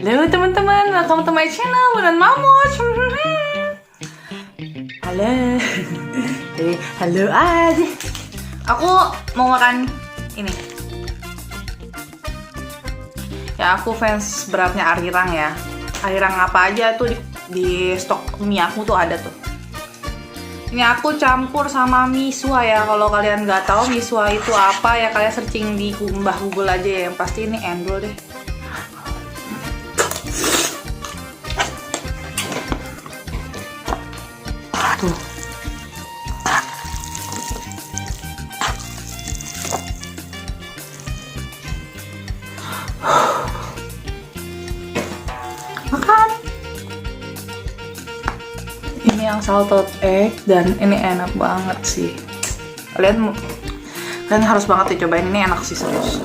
Halo teman-teman, welcome to my channel Bulan Mamut. Halo. Halo aja. Aku mau makan ini. Ya aku fans beratnya Arirang ya. Arirang apa aja tuh di stok mie aku tuh ada tuh. Ini aku campur sama misua ya. Kalau kalian nggak tahu misua itu apa ya, kalian searching di Mbah Google aja ya. Yang pasti ini endol deh. Tuh. Makan. Ini yang salted egg dan ini enak banget sih. Kalian harus banget dicobain, ini enak sih serius.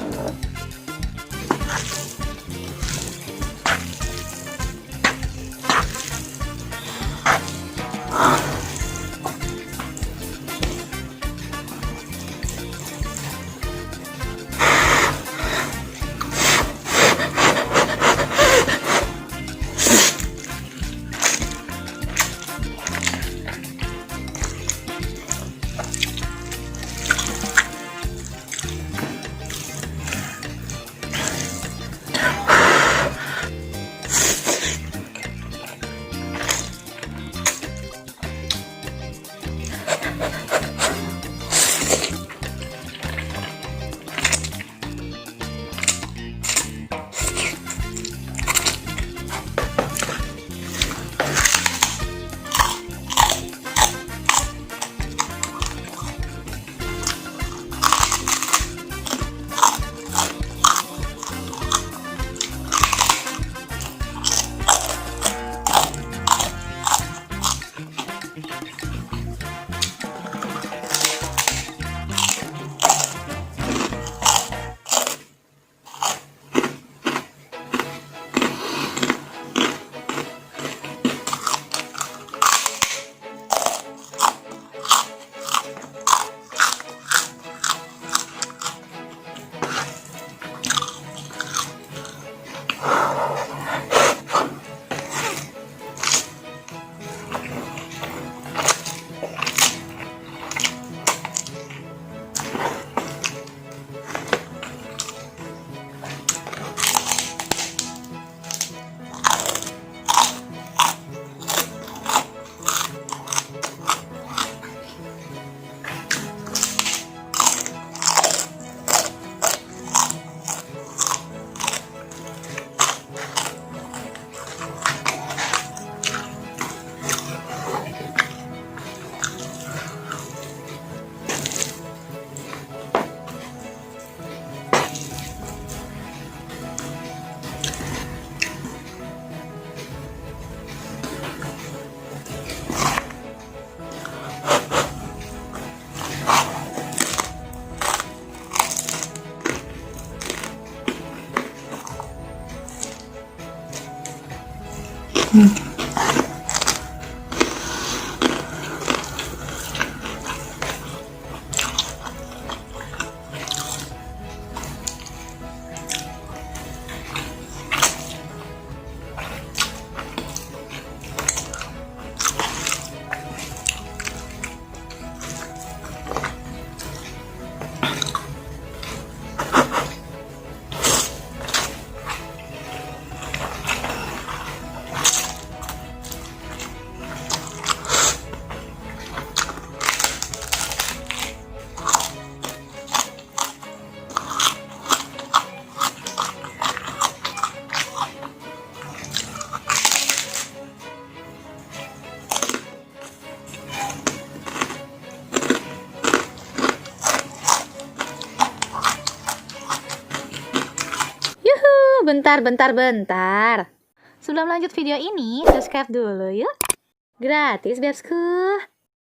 Bentar. Sebelum lanjut video ini, subscribe dulu yuk. Gratis, bebsku.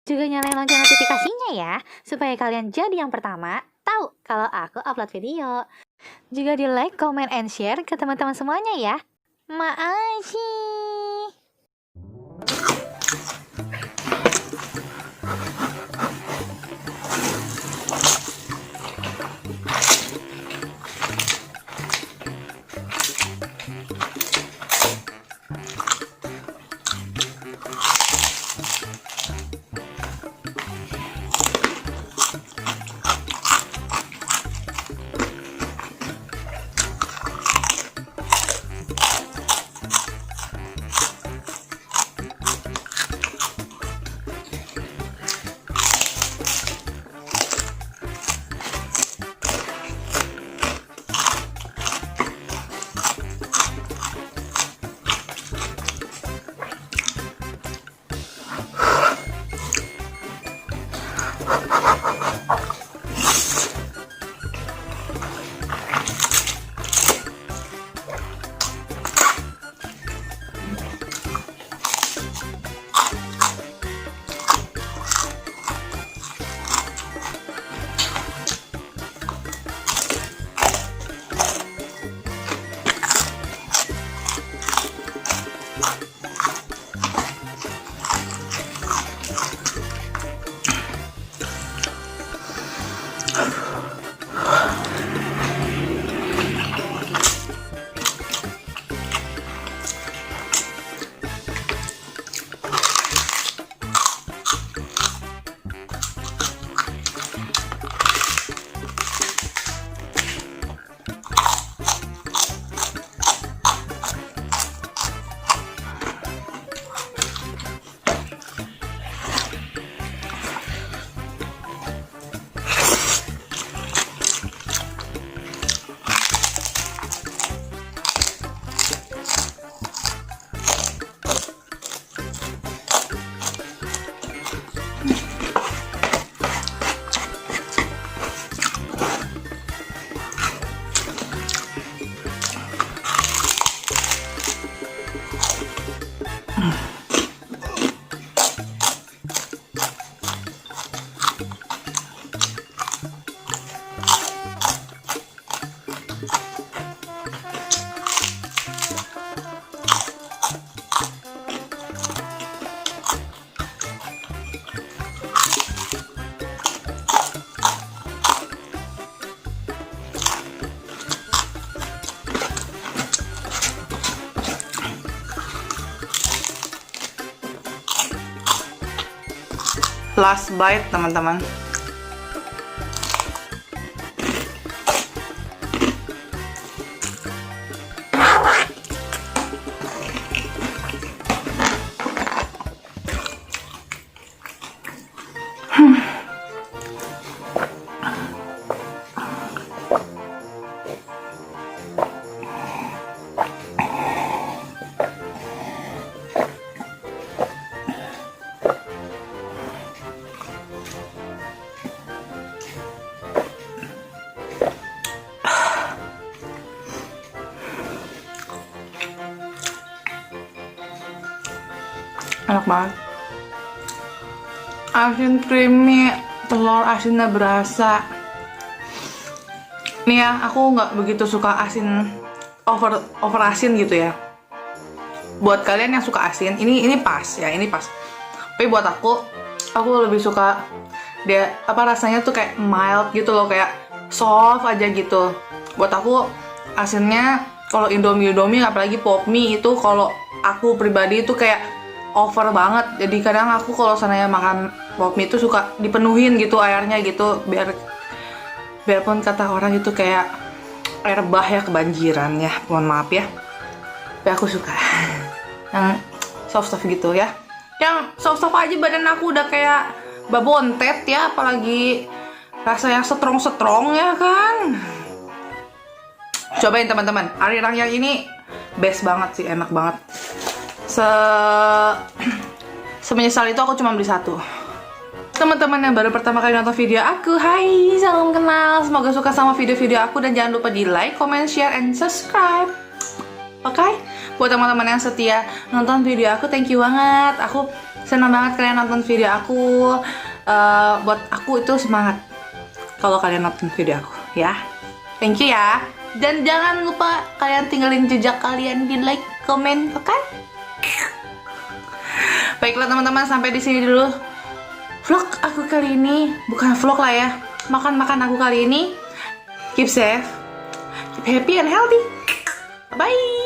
Juga nyalain lonceng notifikasinya ya, supaya kalian jadi yang pertama tahu kalau aku upload video. Juga di like, comment, and share ke teman-teman semuanya ya. Makasih. Last bite teman-teman. Enak banget. Asin creamy, telur asinnya berasa. Nih ya, aku nggak begitu suka asin over asin gitu ya. Buat kalian yang suka asin, ini pas ya, ini pas. Tapi buat aku lebih suka dia rasanya tuh kayak mild gitu loh, kayak soft aja gitu. Buat aku asinnya kalau Indomie apalagi pop mie itu kalau aku pribadi itu kayak over banget. Jadi kadang aku kalau sananya makan pop mie itu suka dipenuhin gitu airnya gitu, biarpun kata orang itu kayak air bah ya, kebanjiran ya, mohon maaf ya. Tapi aku suka yang soft gitu ya. Yang soft aja badan aku udah kayak babontet ya, apalagi rasa yang strong ya kan. Cobain teman-teman, arirang yang ini best banget sih, enak banget. Semenyesal itu aku cuma beli satu. Teman-teman yang baru pertama kali nonton video aku, hai, salam kenal. Semoga suka sama video-video aku dan jangan lupa di like, comment, share, and subscribe. Oke? Buat teman-teman yang setia nonton video aku, thank you banget. Aku senang banget kalian nonton video aku. Buat aku itu semangat kalau kalian nonton video aku, ya. Thank you ya. Dan jangan lupa kalian tinggalin jejak kalian di like, comment, oke? Baiklah teman-teman, sampai di sini dulu vlog aku kali ini. Bukan vlog lah ya, makan aku kali ini. Keep safe, keep happy and healthy. Bye.